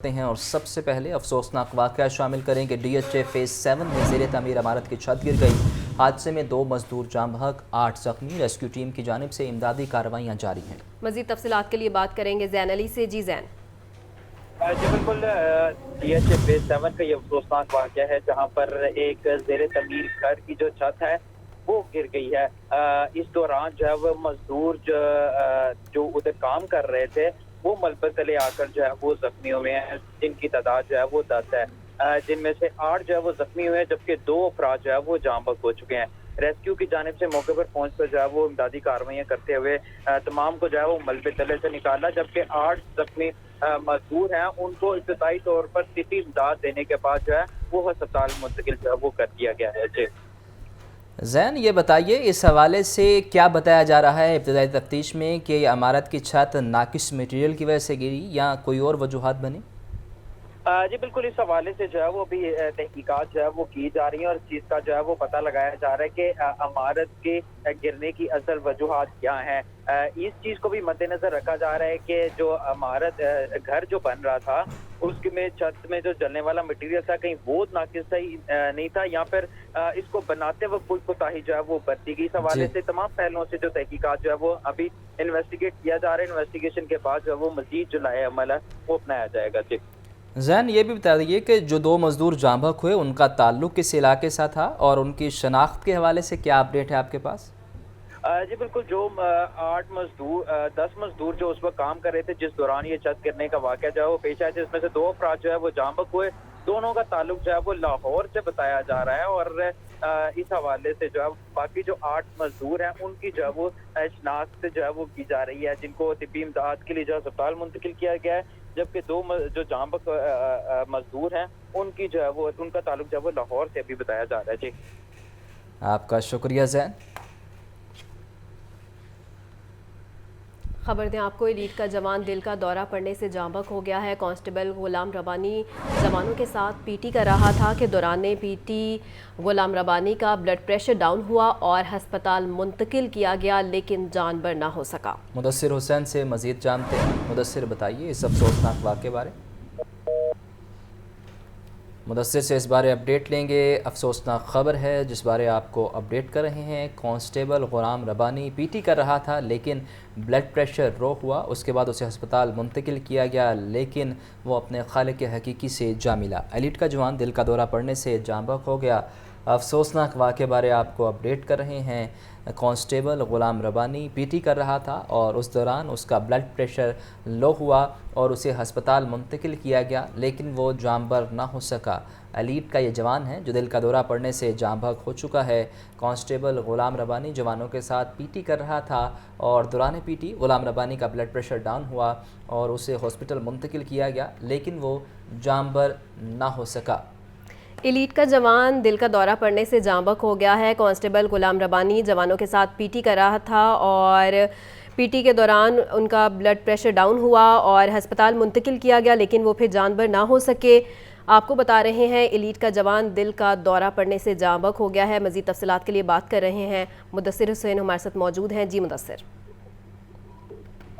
हैं और सबसे पहले अफसोसनाक वाक़या शामिल करेंगे। डीएचए फेज़ 7 में ज़ेरे तमीर इमारत की छत गिर गई। हादसे में 2 मजदूर जाँ बहक, 8 ज़ख्मी। रेस्क्यू टीम की जानिब से इमदादी कार्रवाइयाँ जारी हैं। मज़ीद तफसीलात के लिए बात करेंगे जैन अली से। जी जैन। जी बिल्कुल, डीएचए फेज़ 7 का ये अफसोसनाक वाक़या है जहाँ पर एक ज़ेरे तमीर घर की जो छत है वो गिर गई है। इस दौरान जो है वो मजदूर जो उधर काम कर रहे थे वो मलबे तले आकर जो है वो जख्मियों में है, जिनकी तादाद जो है वो 10 है, जिनमें से 8 जो है वो जख्मी हुए हैं, जबकि 2 अफराद जो है वो जाँ बहक हो चुके हैं। रेस्क्यू की जानिब से मौके पर पहुंच कर जो है वो इमदादी कार्रवाइयाँ करते हुए तमाम को जो है वो मलबे तले से निकाला, जबकि 8 जख्मी मजदूर हैं उनको इब्तदाई तौर पर तिब्बी इमदाद देने के बाद जो है वो अस्पताल मुंतकिल जो है वो कर दिया गया है। जी जैन, ये बताइए इस हवाले से क्या बताया जा रहा है इब्तदाई तफ्तीश में कि इमारत की छत नाकिस मटीरियल की वजह से गिरी या कोई और वजूहात बनी? जी बिल्कुल, इस हवाले से जो है वो अभी तहकीकात जो है वो की जा रही है और इस चीज़ का जो है वो पता लगाया जा रहा है कि इमारत के गिरने की असल वजूहात क्या हैं। इस चीज़ को भी मद्देनजर रखा जा रहा है कि जो इमारत घर जो बन रहा था उसके में छत में जो जलने वाला मटेरियल था कहीं वो नाकिस सही नहीं था या फिर इसको बनाते वक्त कोई कोताही जो है वो बरती गई। इस हवाले से तमाम पहलुओं से जो तहकीकात जो है वो अभी इन्वेस्टिगेट किया जा रहा है। इन्वेस्टिगेशन के बाद जो है वो मजीद जो लाए अमल है वो अपनाया जाएगा। जी जैन, ये भी बता दीजिए कि जो 2 मजदूर जाँ बहक हुए उनका ताल्लुक़ किस इलाके से था और उनकी शनाख्त के हवाले से क्या अपडेट है आपके पास? जी बिल्कुल, जो 10 मजदूर जो उस वक्त काम कर रहे थे जिस दौरान ये छत गिरने का वाक़या जो है वो पेश आया था, इसमें से 2 अफराद जो है वो जाँ बहक हुए। दोनों का ताल्लुक जो है वो लाहौर से बताया जा रहा है और इस हवाले से जो है बाकी जो 8 मजदूर हैं उनकी जो है वो शनाख्त जो है वो की जा रही है, जिनको तिब्बी इमदाद के लिए जो अस्पताल मुंतकिल किया गया है, जबकि 2 जो जाँ बहक मजदूर हैं उनकी जो है वो उनका ताल्लुक जो है वो लाहौर से भी बताया जा रहा है। जी आपका शुक्रिया जैन। खबर दें आपको, एलीट का जवान दिल का दौरा पड़ने से जाँ बहक हो गया है। कांस्टेबल गुलाम रबानी जवानों के साथ पीटी कर रहा था कि दौरान पीटी गुलाम रबानी का ब्लड प्रेशर डाउन हुआ और हस्पताल मुंतकिल किया गया, लेकिन जान बर ना हो सका। मुदस्सिर हुसैन से मज़ीद जानते हैं। मुदस्सिर, बताइए इस अफसोसनाक वाक़े के बारे। मुदस्सिर से इस बारे अपडेट लेंगे। अफसोसनाक ख़बर है जिस बारे आपको अपडेट कर रहे हैं। कांस्टेबल गुलाम रबानी पीटी कर रहा था लेकिन ब्लड प्रेशर लो हुआ, उसके बाद उसे अस्पताल मुंतकिल किया गया, लेकिन वो अपने खालिक हकीकी से जा मिला। एलीट का जवान दिल का दौरा पड़ने से जाँ बहक हो गया। अफसोसनाक वाक़े बारे आपको अपडेट कर रहे हैं। कांस्टेबल गुलाम रबानी पीटी कर रहा था और उस दौरान उसका ब्लड प्रेशर लो हुआ और उसे हस्पताल मुंतकिल किया गया, लेकिन वो जाँबर ना हो सका। एलीट का ये जवान है जो दिल का दौरा पड़ने से जाँ बहक हो चुका है। कांस्टेबल गुलाम रबानी जवानों के साथ पीटी कर रहा था और दौरान पीटी गुलाम रबानी का ब्लड प्रेशर डाउन हुआ और उसे हॉस्पिटल मुंतकिल किया गया, लेकिन वो जाँबर ना हो सका। एलीट का जवान दिल का दौरा पड़ने से जाँ बहक हो गया है। कांस्टेबल गुलाम रबानी जवानों के साथ पीटी कर रहा था और पीटी के दौरान उनका ब्लड प्रेशर डाउन हुआ और हस्पताल मुंतकिल किया गया, लेकिन वो फिर जानबर ना हो सके। आपको बता रहे हैं एलीट का जवान दिल का दौरा पड़ने से जाँ बहक हो गया है। मज़ीद तफसीलात के लिए बात कर रहे हैं मुदस्सिर हुसैन हमारे साथ मौजूद हैं। जी मुदस्सिर।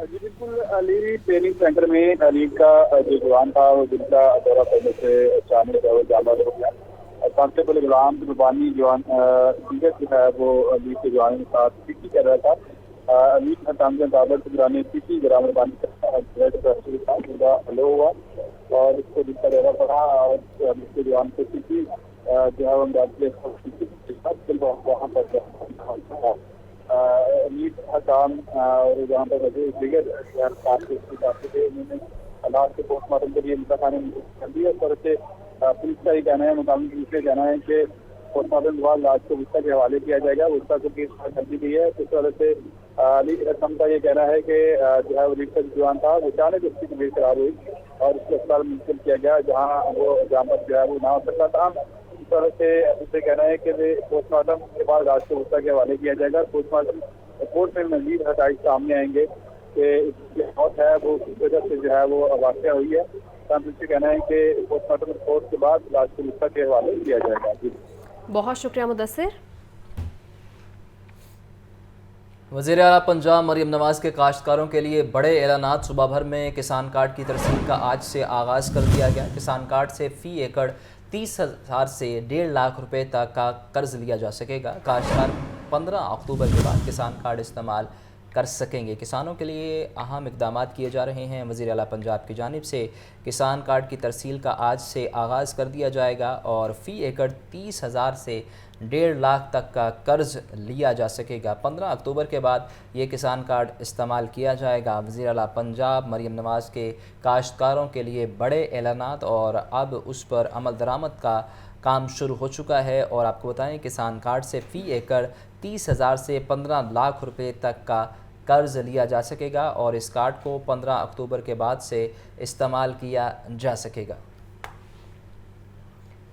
जी बिल्कुल, अली ट्रेनिंग सेंटर में अली का जो जवान था वो दिल का दौरा पड़ने से अचानक जाँ बहक हो गया। कांस्टेबल गुलाम रबानी जवान जो है वो अली के जवान के साथ पीटी कर रहा था। अली के मुताबिक दौरान पीटी गुलाम रबानी का ब्लड प्रेशर के साथ पूरा लो हुआ और उसको दिल का दौरा पड़ा और उसके जवान को पीटी जो है वहाँ पर नीट हकाम और जहाँ पर दीगर उन्होंने हालात के पोस्टमार्टम के लिए मुताखाने कर दी। इस तरह से पुलिस का ये कहना है, मुकामी पुलिस का कहना है कि पोस्टमार्टम के बाद लाश को विस्ता के हवाले किया जाएगा। विस्ता को केस कर दी गई है। इस तरह से अली रकम का ये कहना है कि जो है वो लीड का जवान था वो अचानक उसकी तबीयत खराब हुई और उसको अस्पताल मुंतकिल किया गया, जहाँ वो जहाँ पर जो है वो ना हो सकता था। इस तरह से उसे कहना है कि पोस्टमार्टम के बाद लाश को विस्ता के हवाले किया जाएगा। पोस्टमार्टम रिपोर्ट में मजीद हक़ाइक़ सामने आएंगे कि इसकी मौत है वो किस वजह से जो है वो वाक़या हुई है। पुलिस का कहना है कि पोस्टमार्टम रिपोर्ट के बाद लाश को विस्ता के हवाले किया जाएगा। जी बहुत शुक्रिया मुदस्सिर। वज़ीर आला पंजाब मरीम नवाज़ के काश्तकारों के लिए बड़े ऐलानात। सूबा भर में किसान कार्ड की तरसील का आज से आगाज़ कर दिया गया। किसान कार्ड से फ़ी एकड़ 30,000 से 1.5 लाख रुपए तक का कर्ज लिया जा सकेगा। काश्तकार 15 अक्टूबर के बाद किसान कार्ड इस्तेमाल कर सकेंगे। किसानों के लिए अहम इक़दाम किए जा रहे हैं। वज़ीर आला पंजाब की जानिब से किसान कार्ड की तरसील का आज से आगाज़ कर दिया जाएगा और फ़ी एकड़ 30,000 से 1.5 लाख तक का कर्ज लिया जा सकेगा। 15 अक्टूबर के बाद ये किसान कार्ड इस्तेमाल किया जाएगा। वज़ीर आला पंजाब मरीम नवाज़ के काश्तकारों के लिए बड़े ऐलानात और अब उस पर अमल दरामद का काम शुरू हो चुका है। और आपको बताएं, किसान कार्ड से फ़ी एकड़ 30,000 से 15 लाख रुपए तक का कर्ज लिया जा सकेगा और इस कार्ड को 15 अक्टूबर के बाद से इस्तेमाल किया जा सकेगा।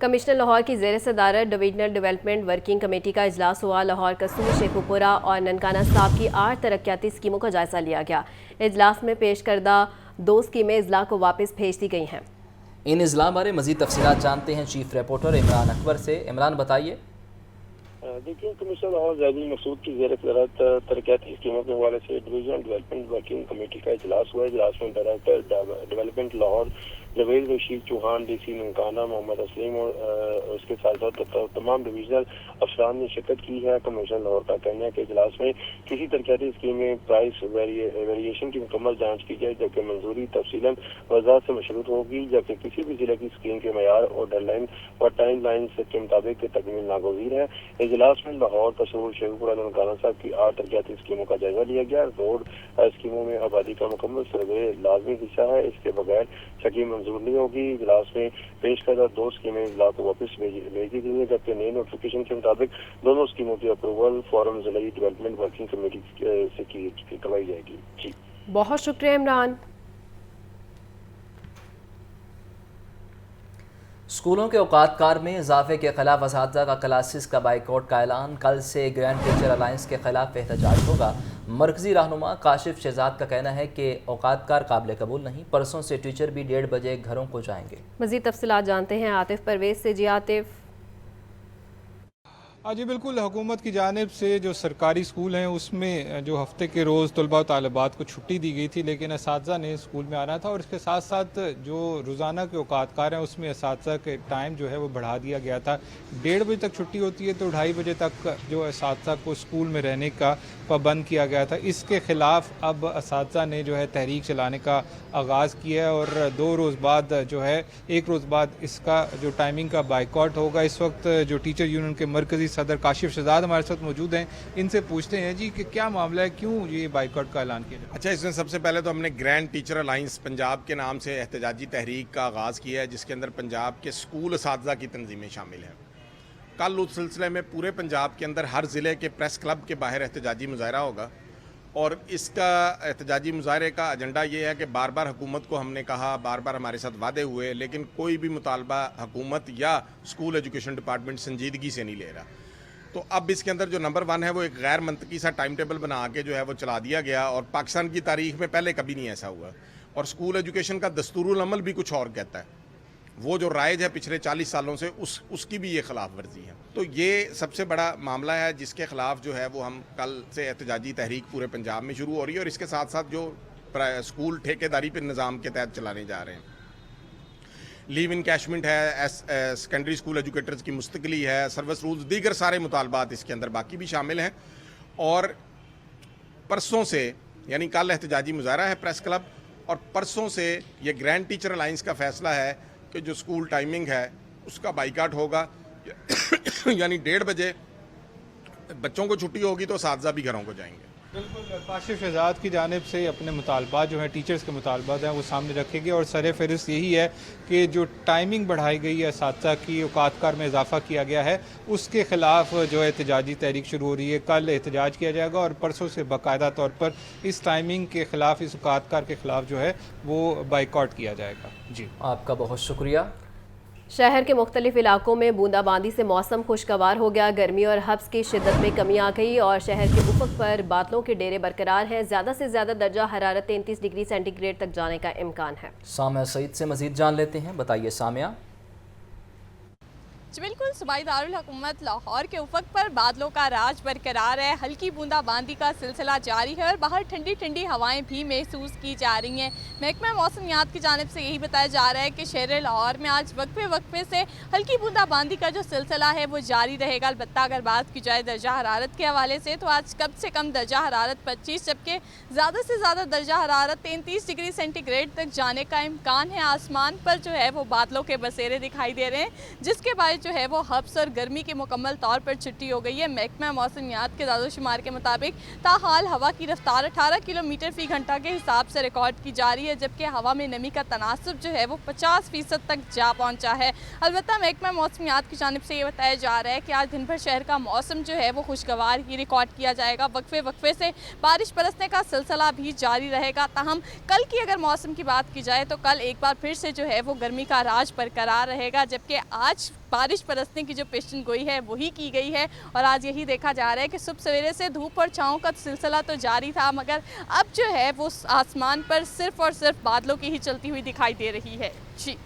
कमिश्नर लाहौर की ज़ेर सदारत डिवीजनल डेवलपमेंट वर्किंग कमेटी का इजलास हुआ। लाहौर, कसूर, शेखुपुरा और ननकाना साहब की 8 तरक्याती स्कीमों का जायज़ा लिया गया। इजलास में पेश करदा 2 स्कीमें इजला को वापस भेज दी गई हैं। इन इजला बारे मज़ीद तफसीलात जानते हैं चीफ रिपोर्टर इमरान अकबर से। इमरान, बताइए। देखिए, कमिश्नर लाहौर ज़ैदी मकसूद की ज़ेर सदारत तरक्याती स्कीमों के हवाले से डिवीजनल डेवलपमेंट वर्किंग कमेटी का इजलास हुआ। इजलास में director development Lahore Javed Rashid Chauhan, DC Nankana Mohammad Aslam और उसके साथ साथ तमाम डिवीजनल अफसरान ने शिरकत की है। कमिश्नर लाहौर का कहना है कि इजलास में किसी तरक्याती स्कीम में प्राइस वेरिएशन की मुकम्मल जाँच की जाए, जबकि मंजूरी तफसीलन वज़ारत से मशरूत होगी, जबकि किसी भी जिले की स्कीम के मयार और डेडलाइन और टाइम लाइन के मुताबिक तकमील नागज़ीर है। इजलास में लाहौर, कसूर, शेखुपुरा, ननकाना साहब की 8 तरक्याती स्कीमों का जायजा लिया गया। रोड स्कीमों में आबादी का मुकम्मल सर्वे लाजमी हिस्सा है, इसके बगैर स्कीम मंजूर नहीं होगी। इजलास में पेश करदा 2 स्कीमें इजला को वापस भेज दी गई है, जबकि नए नोटिफिकेशन के मुताबिक दोनों स्कीमों की अप्रूवल फॉरम जिला डेवलपमेंट वर्किंग कमेटी से करवाई जाएगी। जी, बहुत शुक्रिया इमरान। स्कूलों के औकातकार में इजाफे के खिलाफ असातिज़ा का क्लासेस का बाइकआउट का ऐलान। कल से ग्रैंड टीचर अलायंस के खिलाफ एहतजाज होगा। मरकजी रहनुमा काशिफ शहजाद का कहना है कि औकातकार काबिल कबूल नहीं। परसों से टीचर भी 1:30 बजे घरों को जाएंगे। मज़ीद तफसीलात जानते हैं आतिफ परवेज से। जी आतिफ। जी बिल्कुल, हुकूमत की जानिब से जो सरकारी स्कूल हैं उसमें जो हफ्ते के रोज़ तलबा तालिबात को छुट्टी दी गई थी, लेकिन असातिज़ा ने स्कूल में आना था और इसके साथ साथ जो रोज़ाना के औकातकार हैं उसमें असातिज़ा के टाइम जो है वो बढ़ा दिया गया था। 1:30 बजे तक छुट्टी होती है तो 2:30 बजे तक जो असातिज़ा को स्कूल में रहने का पाबंद किया गया था। इसके ख़िलाफ़ अब असातिज़ा ने जो है तहरीक चलाने का आगाज़ किया है और 2 रोज़ बाद जो है 1 रोज़ बाद इसका जो टाइमिंग का बाइकआउट होगा। इस वक्त जो टीचर यूनियन के मरकज़ी सदर काशिफ शहजाद हमारे साथ मौजूद हैं, इनसे पूछते हैं जी कि क्या मामला है, क्यों ये बाइकआउट का ऐलान किया? अच्छा, इसमें सबसे पहले तो हमने ग्रैंड टीचर अलायंस पंजाब के नाम से एहतजाजी तहरीक का आगाज़ किया है, जिसके अंदर पंजाब के स्कूल असातिज़ा की तंजीमें शामिल हैं। कल उस सिलसिले में पूरे पंजाब के अंदर हर ज़िले के प्रेस क्लब के बाहर एहतजाजी मुजाहरा होगा और इसका एहतजाजी मुजाहरे का एजेंडा ये है कि बार बार हुकूमत को हमने कहा, बार बार हमारे साथ वादे हुए, लेकिन कोई भी मुतालबा हुकूमत या स्कूल एजुकेशन डिपार्टमेंट संजीदगी से नहीं ले रहा। तो अब इसके अंदर जो नंबर 1 है वो एक गैर मंतकी सा टाइम टेबल बना के जो है वो चला दिया गया और पाकिस्तान की तारीख में पहले कभी नहीं ऐसा हुआ। और स्कूल एजुकेशन का दस्तूरुल अमल भी कुछ और कहता है, वो जो राइज है पिछले 40 सालों से उसकी भी ये खिलाफ वर्जी है। तो ये सबसे बड़ा मामला है जिसके खिलाफ जो है वो हम कल से एहतजाजी तहरीक पूरे पंजाब में शुरू हो रही है और इसके साथ साथ जो स्कूल ठेकेदारी पर निज़ाम के तहत चलाने जा रहे हैं, लीव इनकैशमेंट है, सेकेंडरी स्कूल एजुकेटर्स की मुस्तकिली है, सर्विस रूल्स, दीगर सारे मुतालबात इसके अंदर बाकी भी शामिल हैं। और परसों से यानी कल एहतजाजी मुजाहरा है प्रेस क्लब और परसों से ये ग्रैंड टीचर अलायंस का फैसला है कि जो स्कूल टाइमिंग है उसका बाइकाट होगा यानी 1:30 बजे बच्चों को छुट्टी होगी तो असातिज़ा भी घरों को जाएंगे। बिल्कुल, काशिफ शहजाद की जानिब से अपने मुतालबात जो है टीचर्स के मुतालबात हैं वो सामने रखेंगे और सर फहरिस्त यही है कि जो टाइमिंग बढ़ाई गई है, असातिज़ा की औकातकार में इजाफा किया गया है, उसके ख़िलाफ़ जो है एहतजाजी तहरीक शुरू हो रही है। कल एहतजाज किया जाएगा और परसों से बाकायदा तौर पर इस टाइमिंग के ख़िलाफ़, इस औकातकार के ख़िलाफ़ जो है वो बाइकआउट किया जाएगा। जी, आपका बहुत शुक्रिया। शहर के मुख्तलिफ इलाकों में बूंदाबांदी से मौसम खुशगवार हो गया। गर्मी और हब्स की शिद्दत में कमी आ गई और शहर के उफक पर बादलों के डेरे बरकरार हैं। ज़्यादा से ज़्यादा दर्जा हरारत 33 डिग्री सेंटीग्रेड तक जाने का इम्कान है। सामिया सईद से मज़ीद जान लेते हैं। बताइए सामिया। जी बिल्कुल, सूबाई दारुल हुकूमत लाहौर के उफक पर बादलों का राज बरकरार है। हल्की बूंदाबांदी का सिलसिला जारी है और बाहर ठंडी ठंडी हवाएं भी महसूस की जा रही हैं। महकमा मौसमियात की जानिब से यही बताया जा रहा है कि शहर लाहौर में आज वक्फे वक्फे से हल्की बूंदाबांदी का जो सिलसिला है वो जारी रहेगा। अलबत्ता अगर बात की जाए दर्जा हरारत के हवाले से तो आज कम से कम दर्जा हरारत 25 जबकि ज़्यादा से ज़्यादा दर्जा हरारत 33 डिग्री सेंटीग्रेड तक जाने का इम्कान है। आसमान पर जो है वो बादलों के बसेरे दिखाई दे रहे हैं, जिसके बाद जो है वो हब्स और गर्मी की मुकम्मल तौर पर छुट्टी हो गई है। महकमा मौसमियात के दादोशुमार के मुताबिक ताहाल हवा की रफ्तार 18 किलोमीटर फी घंटा के हिसाब से रिकॉर्ड की जा रही है, जबकि हवा में नमी का तनासब जो है वो 50% तक जा पहुंचा है। अलबत्ता महकमा मौसमियात की जानिब से ये बताया जा रहा है कि आज दिन भर शहर का मौसम जो है वो खुशगवार ही रिकॉर्ड किया जाएगा। वक्फे वक्फे से बारिश बरसने का सिलसिला भी जारी रहेगा। ताहम कल की अगर मौसम की बात की जाए तो कल एक बार फिर से जो है वो गर्मी का राज बरकरार रहेगा, जबकि आज बारिश बरसने की जो पेशन गोई है वही की गई है। और आज यही देखा जा रहा है कि सुबह सवेरे से धूप और छाँव का सिलसिला तो जारी था, मगर अब जो है वो आसमान पर सिर्फ और सिर्फ बादलों की ही चलती हुई दिखाई दे रही है। जी।